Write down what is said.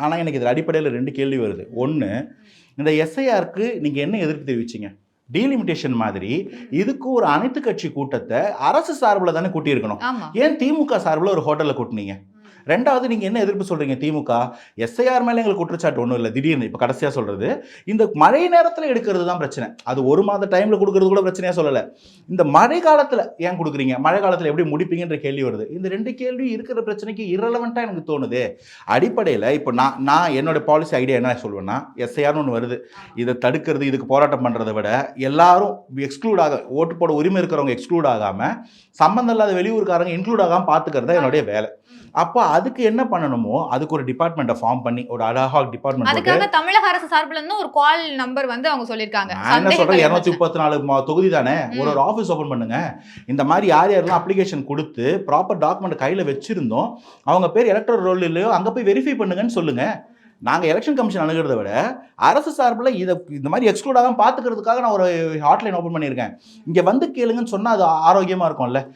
ஆனால் எனக்கு இதில் அடிப்படையில் 2 கேள்வி வருது. ஒன்று, இந்த எஸ்ஐஆருக்கு நீங்கள் என்ன எதிர்ப்பு தெரிவிச்சிங்க? டீலிமிட்டேஷன் மாதிரி இதுக்கு ஒரு அனைத்து கட்சி கூட்டத்தை அரசு சார்பில் தானே கூட்டியிருக்கணும். ஏன் திமுக சார்பில் ஒரு ஹோட்டலில் கூட்டினீங்க? ரெண்டாவது, நீங்கள் என்ன எதிர்ப்பு சொல்கிறீங்க? திமுக எஸ்ஐஆர் மேலே எங்களுக்கு குற்றச்சாட்டு ஒன்றும் இல்லை. திடீர்னு இப்போ கடைசியாக சொல்கிறது, இந்த மழை நேரத்தில் எடுக்கிறது தான் பிரச்சனை. அது 1 மாத டைமில் கொடுக்கறது கூட பிரச்சனையாக சொல்லலை. இந்த மழை காலத்தில் ஏன் கொடுக்குறீங்க? மழை காலத்தில் எப்படி முடிப்பீங்கன்ற கேள்வி வருது. இந்த 2 கேள்வி இருக்கிற பிரச்சனைக்கு இரலவெண்ட்டாக எனக்கு தோணுது. அடிப்படையில் இப்போ நான் என்னோட பாலிசி ஐடியா என்ன சொல்லுவேன்னா, எஸ்ஐஆர்னு ஒன்று வருது, இதை தடுக்கிறது, இதுக்கு போராட்டம் பண்ணுறதை விட எல்லாரும் எக்ஸ்க்ளூட் ஆக, ஓட்டு போட உரிமை இருக்கிறவங்க எக்ஸ்க்ளூட் ஆகாமல், சம்மந்தம் இல்லாத வெளியூர்காரங்க இன்க்ளூட் ஆகாமல் பார்த்துக்கிறது என்னுடைய வேலை. அப்போ அதுக்கு என்ன பண்ணணுமோ அதுக்கு ஒரு டிபார்ட்மெண்ட்டை ஃபார்ம் பண்ணி, ஒரு அட்ஹாக் டிபார்ட்மெண்ட், அதுக்காக தமிழக அரசு சார்பில் இருந்து ஒரு கால் நம்பர் வந்து அவங்க சொல்லியிருக்காங்க. நான் என்ன சொல்றேன், 234 தொகுதி தானே, ஒரு ஆஃபீஸ் ஓபன் பண்ணுங்க. இந்த மாதிரி யார் யாரெல்லாம் அப்ளிகேஷன் கொடுத்து ப்ராப்பர் டாக்குமெண்ட் கையில் வச்சிருந்தோம், அவங்க பேர் எலக்டரல் ரோல் இல்லையோ அங்கே போய் வெரிஃபை பண்ணுங்கன்னு சொல்லுங்க. நாங்கள் எலெக்ஷன் கமிஷன் அணுகிறத விட அரசு சார்பில் இதை இந்த மாதிரி எக்ஸ்க்ளூட் ஆகாமல் பார்த்துக்கிறதுக்காக நான் ஒரு ஹாட்லைன் ஓப்பன் பண்ணியிருக்கேன். இங்கே வந்து கேளுங்கன்னு சொன்னால் அது ஆரோக்கியமாக இருக்கும்ல.